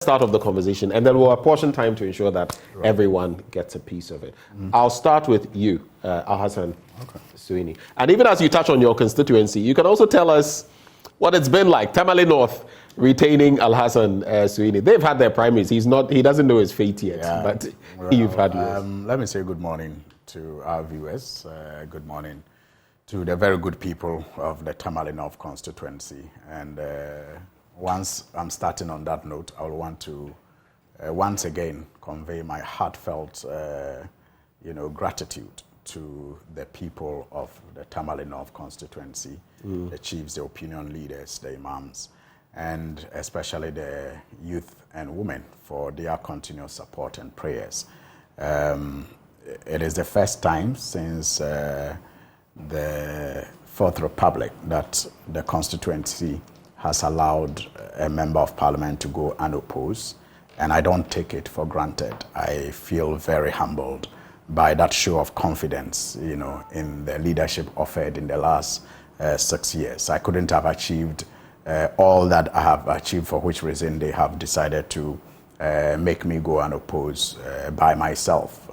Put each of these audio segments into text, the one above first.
start of the conversation, and then we'll apportion time to ensure that everyone gets a piece of it. I'll start with you, Al-Hassan Suhuyini. And even as you touch on your constituency, you can also tell us what it's been like. Tamale North retaining Al-Hassan Suhuyini. They've had their primaries. He doesn't know his fate yet, but you've had yours. Let me say good morning to our viewers. Good morning to the very good people of the Tamale North constituency. And once I'm starting on that note, I will want to once again convey my heartfelt gratitude to the people of the Tamale North constituency, the chiefs, the opinion leaders, the imams, and especially the youth and women for their continuous support and prayers. It is the first time since the Fourth Republic that the constituency has allowed a member of parliament to go unopposed, and I don't take it for granted. I feel very humbled by that show of confidence, in the leadership offered in the last 6 years. I couldn't have achieved all that I have achieved, for which reason they have decided to make me go unopposed by myself.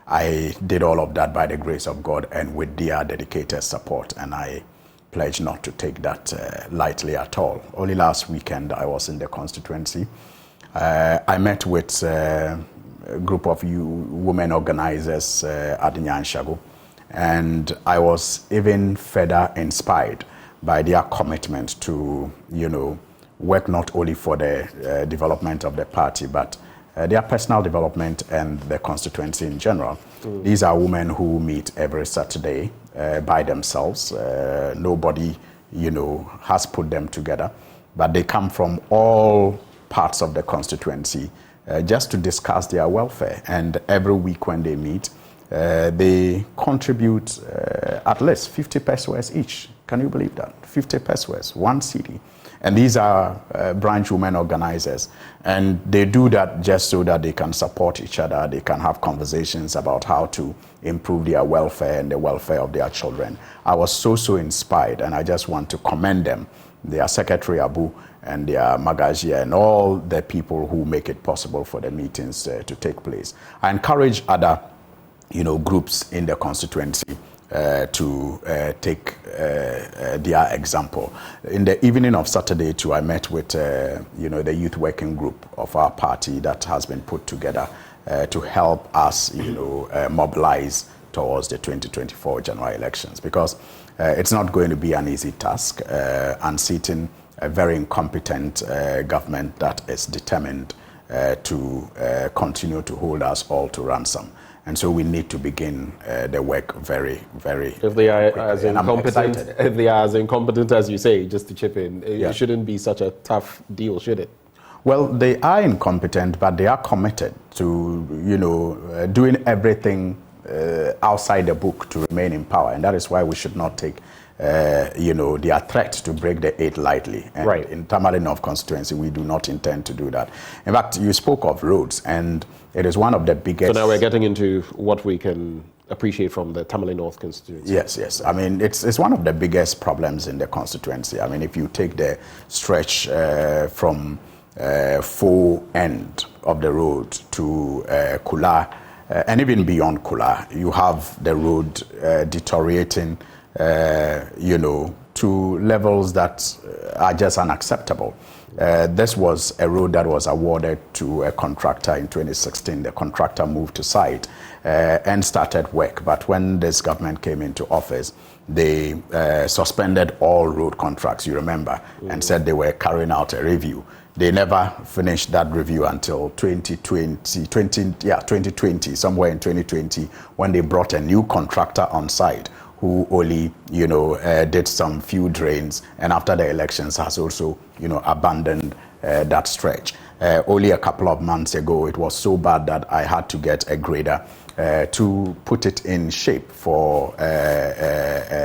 I did all of that by the grace of God and with their dedicated support, and I pledge not to take that lightly at all. Only last weekend I was in the constituency. I met with a group of women organizers at Nyanshago, and I was even further inspired by their commitment to, work not only for the development of the party, but their personal development and the constituency in general. These are women who meet every Saturday by themselves. Nobody, has put them together, but they come from all parts of the constituency just to discuss their welfare. And every week when they meet, they contribute at least 50 pesos each. Can you believe that? 50 pesos, one city. And these are branch women organizers. And they do that just so that they can support each other. They can have conversations about how to improve their welfare and the welfare of their children. I was so inspired, and I just want to commend them, their Secretary Abu and their Magajia and all the people who make it possible for the meetings to take place. I encourage other groups in the constituency to take their example. In the evening of Saturday too, I met with the youth working group of our party that has been put together to help us mobilize towards the 2024 general elections, because it's not going to be an easy task unseating a very incompetent government that is determined to continue to hold us all to ransom. And so we need to begin the work very, very If they are quickly. as incompetent as you say, just to chip in, it shouldn't be such a tough deal, should it? Well, they are incompetent, but they are committed to, doing everything outside the book to remain in power. And that is why we should not take their threat to break the eight lightly. And in Tamale North constituency, we do not intend to do that. In fact, you spoke of roads, and it is one of the biggest... So now we're getting into what we can appreciate from the Tamale North constituency. Yes. I mean, it's one of the biggest problems in the constituency. I mean, if you take the stretch from full end of the road to Kula, and even beyond Kula, you have the road deteriorating to levels that are just unacceptable. This was a road that was awarded to a contractor in 2016. The contractor moved to site and started work. But when this government came into office, they suspended all road contracts, you remember, and said they were carrying out a review. They never finished that review until 2020, somewhere in 2020, when they brought a new contractor on site who only, did some few drains, and after the elections has also, abandoned that stretch. Only a couple of months ago, it was so bad that I had to get a grader to put it in shape for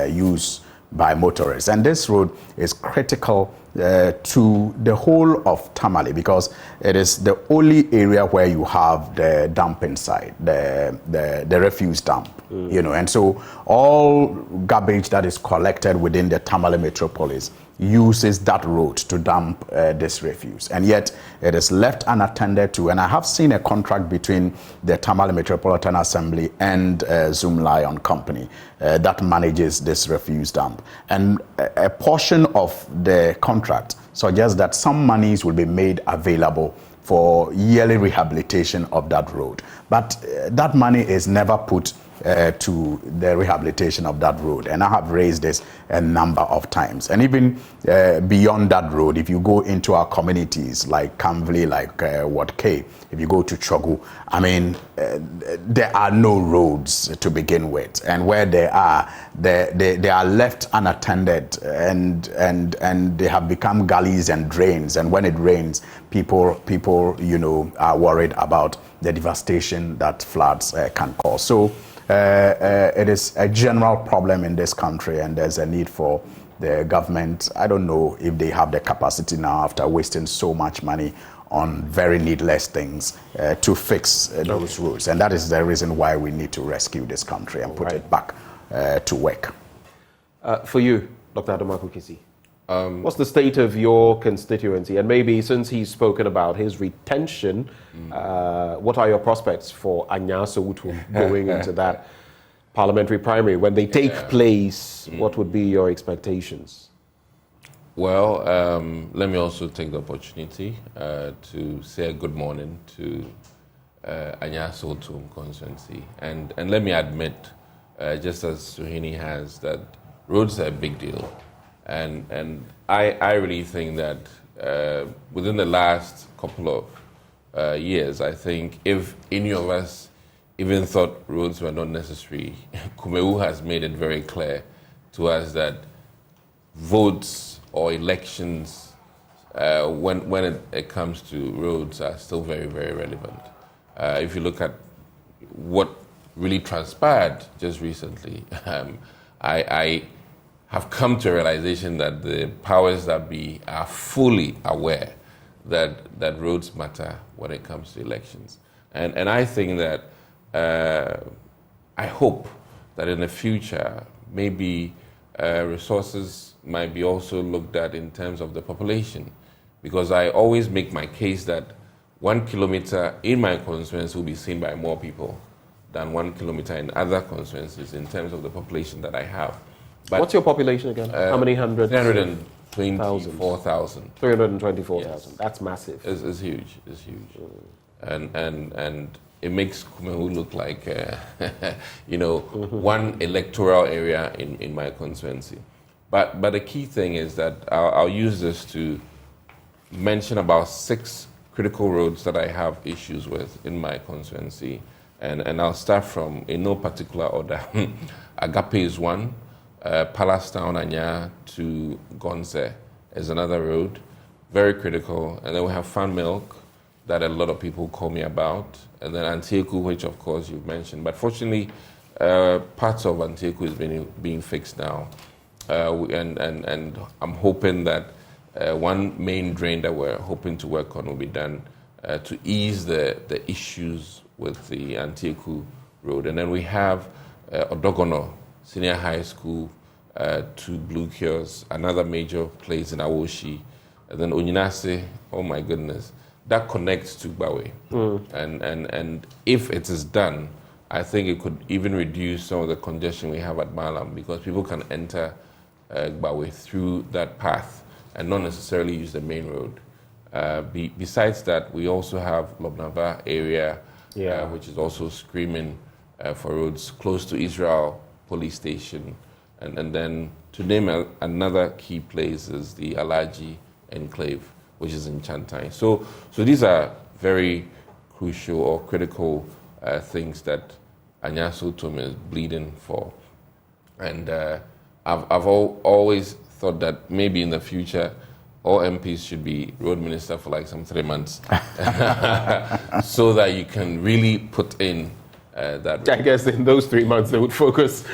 use by motorists. And this road is critical to the whole of Tamale, because it is the only area where you have the dumping site, the refuse dump, and so all garbage that is collected within the Tamale metropolis uses that road to dump this refuse. And yet it is left unattended to. And I have seen a contract between the Tamale Metropolitan Assembly and Zoom Lion Company that manages this refuse dump. And a portion of the contract suggests that some monies will be made available for yearly rehabilitation of that road. But that money is never put to the rehabilitation of that road. And I have raised this a number of times. And even beyond that road, if you go into our communities like Kamvli, like Ward K, if you go to Chogu, I mean, there are no roads to begin with. And where they are, they are left unattended, and they have become gullies and drains. And when it rains, people are worried about the devastation that floods can cause. So it is a general problem in this country, and there's a need for the government. I don't know if they have the capacity now, after wasting so much money on very needless things, to fix those roads. And that is the reason why we need to rescue this country and put it back to work. For you, Dr. Adomako Kisi, what's the state of your constituency? And maybe since he's spoken about his retention, what are your prospects for Anya Sowutu going into that parliamentary primary? When they take place, what would be your expectations? Well, let me also take the opportunity to say good morning to Anya Sowutu constituency. And let me admit, just as Suhuyini has, that roads are a big deal. And I really think that within the last couple of years, I think if any of us even thought roads were not necessary, Kumewu has made it very clear to us that votes or elections, when it comes to roads, are still very, very relevant. If you look at what really transpired just recently, I have come to a realization that the powers that be are fully aware that roads matter when it comes to elections. And I think that, I hope that in the future, maybe resources might be also looked at in terms of the population. Because I always make my case that 1 kilometer in my constituency will be seen by more people than 1 kilometer in other constituencies in terms of the population that I have. But what's your population again? How many hundreds? 324,000. 324,000. Yes. That's massive. It's huge. It's huge. And it makes Kumewu look like, one electoral area in my constituency. But the key thing is that I'll use this to mention about 6 critical roads that I have issues with in my constituency. And I'll start from, in no particular order. Agape is one. Palace Town, Anya to Gonze is another road, very critical. And then we have Fan Milk, that a lot of people call me about. And then Antieku, which of course you've mentioned. But fortunately, parts of Antieku is being fixed now. And I'm hoping that one main drain that we're hoping to work on will be done to ease the issues with the Antieku road. And then we have Odogono Senior High School to Blue Kios, another major place in Awoshi. And then Onyinase, oh my goodness, that connects to Gbawe. And if it is done, I think it could even reduce some of the congestion we have at Malam, because people can enter Gbawe through that path and not necessarily use the main road. Besides that, we also have Lobnava area, which is also screaming for roads close to Israel Police Station. And then to name another key place is the Alaji Enclave, which is in Chantai. So these are very crucial or critical things that Anya Sowutu is bleeding for. And I've always thought that maybe in the future, all MPs should be road minister for like some 3 months so that you can really put in that. I guess in those 3 months they would focus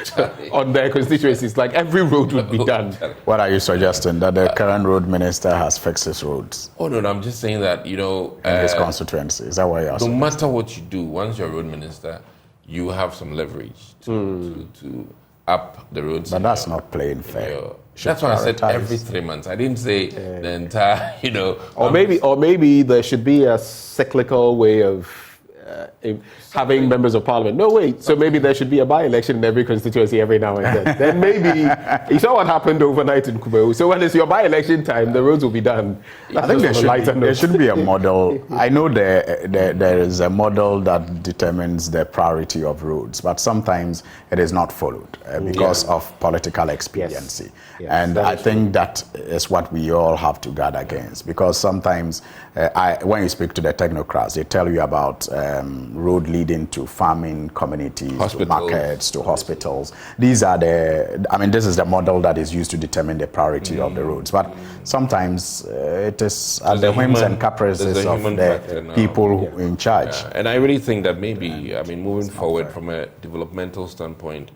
on their constituencies, like every road would be done. What are you suggesting? That the current road minister has fixed his roads? Oh, no, I'm just saying that, in his constituency. Is that what you're asking? No matter what you do, once you're a road minister, you have some leverage to up the roads. But that's not playing fair. That's why I said every 3 months. I didn't say the entire, Or maybe there should be a cyclical way of having members of parliament. No, wait. So maybe there should be a by-election in every constituency every now and then. Then maybe you saw what happened overnight in Kubo. So when it's your by-election time, the roads will be done. I think there should be a model. I know there is a model that determines the priority of roads, but sometimes it is not followed because of political expediency. Yes, and I think that is what we all have to guard against, because sometimes when you speak to the technocrats, they tell you about road leading to farming communities, to markets, to hospitals. This is the model that is used to determine the priority of the roads. But sometimes it is at the whims and caprices of the people in charge. And I really think that maybe, moving forward from a developmental standpoint,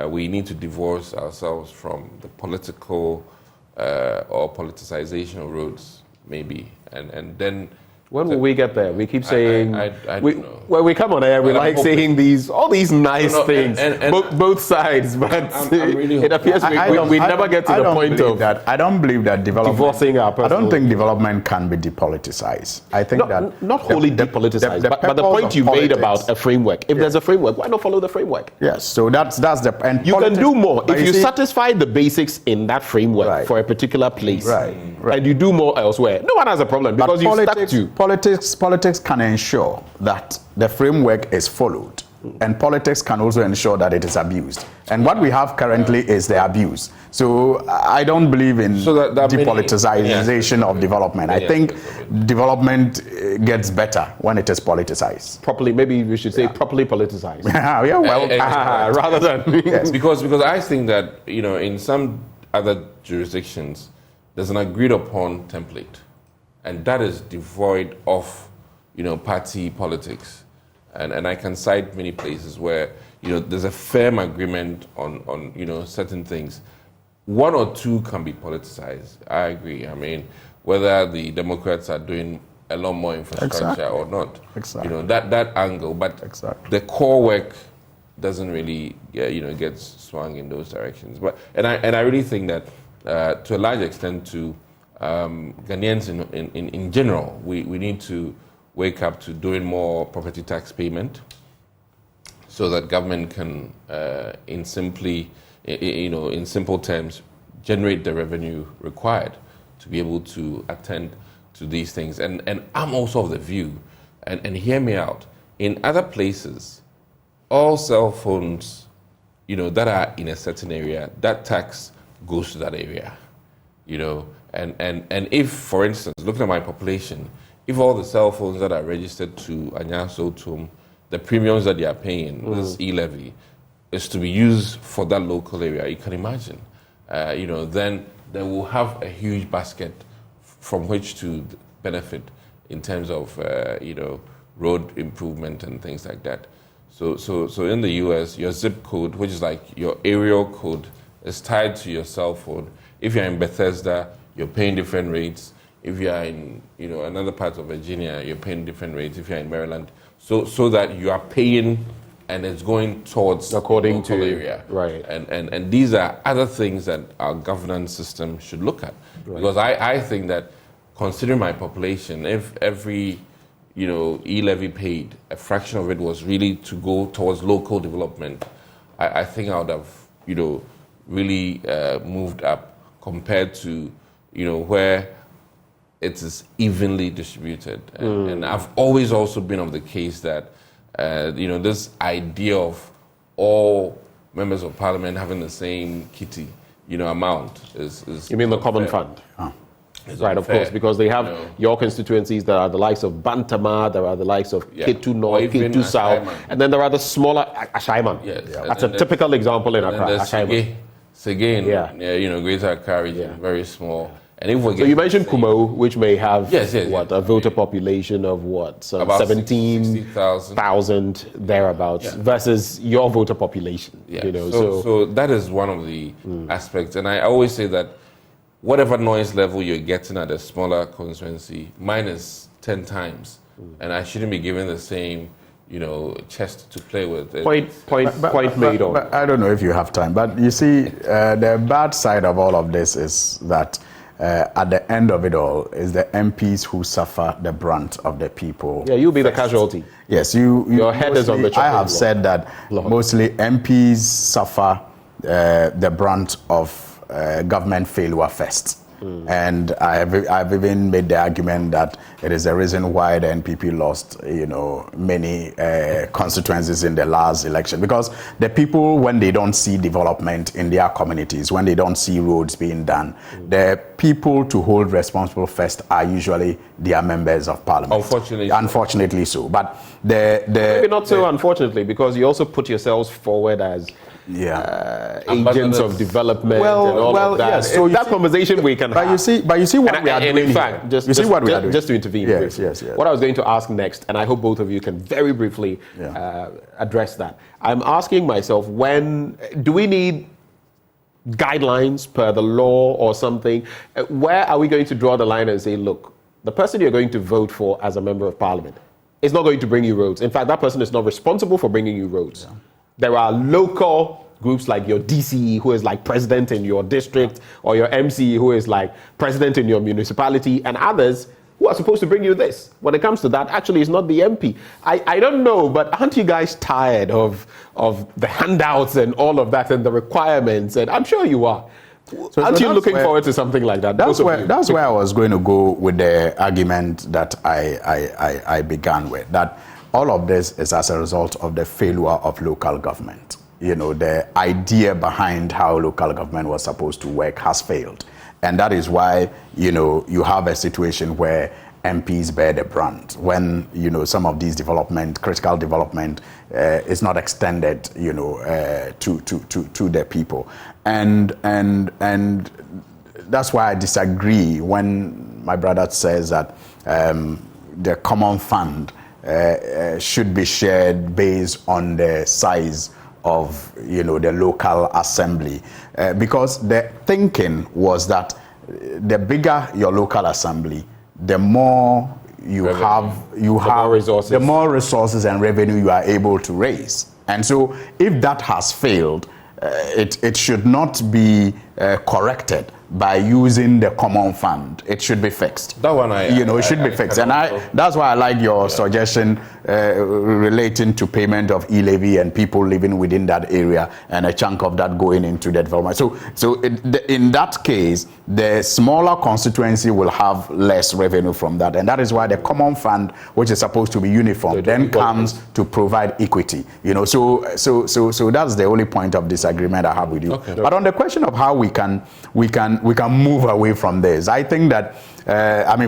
we need to divorce ourselves from the political or politicization of roads, maybe. And then... When will we get there? We keep saying I don't know. When we come on air, we like saying all these nice things, both sides. But I'm really it appears we never get to the point of that. I don't believe that development. Divorcing our personal. I don't think development can be depoliticized. I think not wholly depoliticized. But the point you made about a framework. If there's a framework, why not follow the framework? Yes. So that's the and you can do more if you satisfy the basics in that framework for a particular place, and you do more elsewhere. No one has a problem because you stuck to. Politics can ensure that the framework is followed, and politics can also ensure that it is abused. And what we have currently is the abuse. So I don't believe in depoliticization of development. I think development gets better when it is politicized. Properly, maybe we should say properly politicized. Rather than because I think that in some other jurisdictions there's an agreed upon template. And that is devoid of, party politics. And I can cite many places where, there's a firm agreement on certain things. One or two can be politicized. I agree. Whether the Democrats are doing a lot more infrastructure or not. Exactly. That angle. But the core work doesn't really, get swung in those directions. And I really think that, to a large extent, Ghanaians in general, we need to wake up to doing more property tax payment, so that government can, in simple terms, generate the revenue required to be able to attend to these things. And I'm also of the view, and hear me out, in other places, all cell phones, that are in a certain area, that tax goes to that area, And if, for instance, looking at my population, if all the cell phones that are registered to Anyaso Tum, the premiums that they are paying, this e-levy, is to be used for that local area, you can imagine, then they will have a huge basket from which to benefit in terms of, road improvement and things like that. So in the US, your zip code, which is like your aerial code, is tied to your cell phone. If you're in Bethesda, you're paying different rates. If you're in, another part of Virginia, you're paying different rates. If you're in Maryland, so that you are paying, and it's going towards according to area. Right. And these are other things that our governance system should look at. Right. Because I think that, considering my population, if every e-levy paid, a fraction of it was really to go towards local development, I think I would have really moved up compared to where it is evenly distributed. And I've always also been of the case that, this idea of all members of parliament having the same kitty, amount is You mean the common fund? Right, of course, because they have your constituencies that are the likes of Bantama, there are the likes of Ketu North, Ketu South, and then there are the smaller Ashaiman. Yes. That's a typical example in Accra, Ashaiman. Again, Greater Accra region, very small. And if so you mentioned Kumo, which may have a voter population of about 17,000 thereabouts, versus your voter population. So that is one of the aspects, and I always say that whatever noise level you're getting at a smaller constituency, mine is 10 times, and I shouldn't be given the same chest to play with. Point made on. But I don't know if you have time, but you see, the bad side of all of this is that at the end of it all is the MPs who suffer the brunt of the people. Yeah, you'll be the casualty. Yes, your head is on the chopping I have block. said that mostly MPs suffer the brunt of government failure first. And I've even made the argument that it is the reason why the NPP lost, many constituencies in the last election, because the people, when they don't see development in their communities, when they don't see roads being done, the people to hold responsible first are usually their members of parliament. Unfortunately so. But maybe not so unfortunately, because you also put yourselves forward as agents of development and all of that. Yes. So that conversation we can have. But you see what we are doing. In fact, just to intervene. Yes. What I was going to ask next, and I hope both of you can very briefly address that. I'm asking myself, when do we need guidelines per the law or something? Where are we going to draw the line and say, look, the person you're going to vote for as a member of parliament is not going to bring you roads. In fact, that person is not responsible for bringing you roads. Yeah. There are local groups like your DCE, who is like president in your district, or your MCE, who is like president in your municipality, and others who are supposed to bring you this. When it comes to that, actually, it's not the MP. I don't know, but aren't you guys tired of the handouts and all of that and the requirements? And I'm sure you are. Aren't you looking forward to something like that? That's where I was going to go with the argument that I began with, that all of this is as a result of the failure of local government. The idea behind how local government was supposed to work has failed. And that is why, you have a situation where MPs bear the brunt when, some of these critical development is not extended, to the people. And that's why I disagree when my brother says that the common fund should be shared based on the size of the local assembly, because the thinking was that the bigger your local assembly, the more the more resources and revenue you are able to raise. And so if that has failed, it should not be corrected by using the common fund. It should be fixed. That one it should be fixed. And that's why I like your suggestion relating to payment of e-levy and people living within that area and a chunk of that going into the development. So in that case, the smaller constituency will have less revenue from that. And that is why the common fund, which is supposed to be uniform, then comes to provide equity. So that's the only point of disagreement I have with you. Okay. But on the question of how we can move away from this, I think that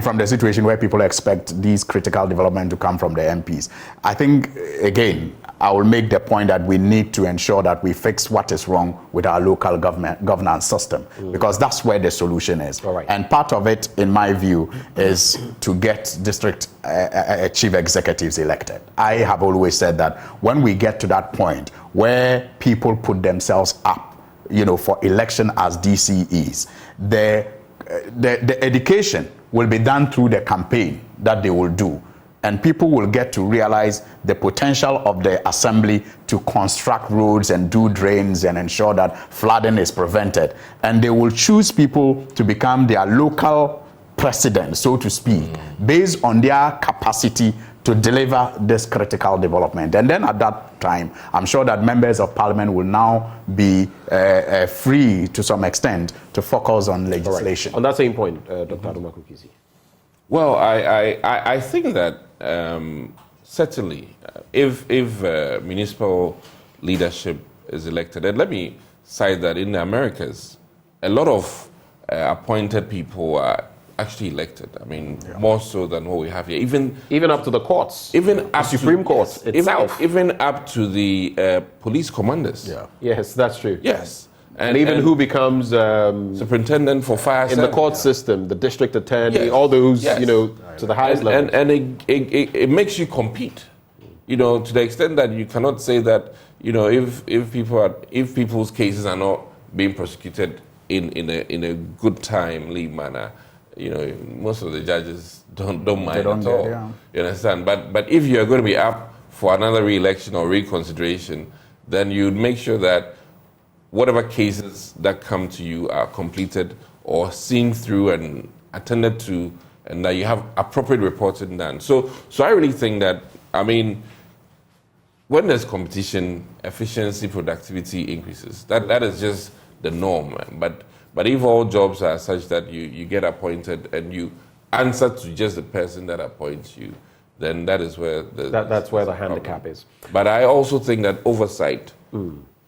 from the situation where people expect these critical development to come from the MPs, I think, again, I will make the point that we need to ensure that we fix what is wrong with our local governance system, because that's where the solution is. Right. And part of it, in my view, is to get district chief executives elected. I have always said that when we get to that point where people put themselves up, for election as DCEs, the education will be done through the campaign that they will do. And people will get to realize the potential of the assembly to construct roads and do drains and ensure that flooding is prevented. And they will choose people to become their local president, so to speak, based on their capacity to deliver this critical development. And then at that time, I'm sure that members of parliament will now be free to some extent to focus on legislation. Right. On that same point, Dr. Adumaku-Kisi. Well, I think that certainly if municipal leadership is elected, and let me cite that in the Americas, a lot of appointed people are actually elected. More so than what we have here. Even up to the courts, even up the Supreme Court itself, even up to the police commanders. Yeah. Yes, that's true. Yes. And even who becomes superintendent for fire in the court system, the district attorney, all those, to the highest level. And it makes you compete, to the extent that you cannot say that, if people's cases are not being prosecuted in a good timely manner, most of the judges don't mind at all. You understand? But if you are going to be up for another re-election or reconsideration, then you'd make sure that whatever cases that come to you are completed or seen through and attended to, and that you have appropriate reporting done. So I really think that, I mean, when there's competition, efficiency, productivity increases. That is just the norm. But if all jobs are such that you get appointed and you answer to just the person that appoints you, then that is where that's where the handicap is. But I also think that oversight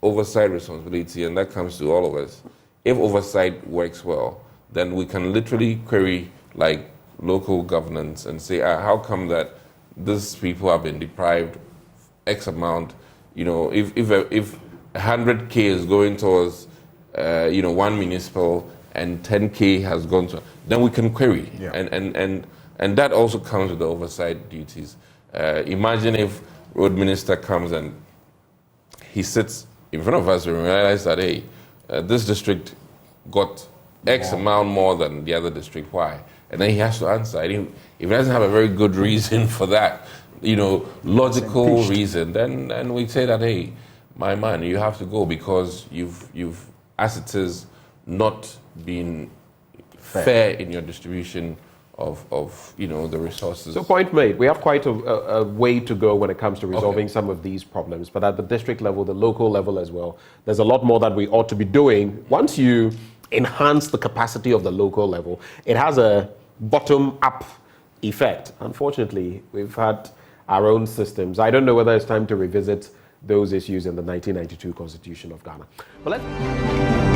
responsibility, and that comes to all of us. If oversight works well, then we can literally query like local governance and say, how come that these people have been deprived X amount? You know, if 100K is going towards one municipal and 10K has gone to, then we can query. Yeah. And that also comes with the oversight duties. Imagine if road minister comes and he sits in front of us and realize that, hey, this district got X amount more than the other district. Why? And then he has to answer. If he doesn't have a very good reason for that, logical reason, then we say that, hey, my man, you have to go because you've as it is, not been fair in your distribution of the resources. So point made. We have quite a way to go when it comes to resolving some of these problems. But at the district level, the local level as well, there's a lot more that we ought to be doing. Once you enhance the capacity of the local level, it has a bottom-up effect. Unfortunately, we've had our own systems. I don't know whether it's time to revisit those issues in the 1992 Constitution of Ghana. But let's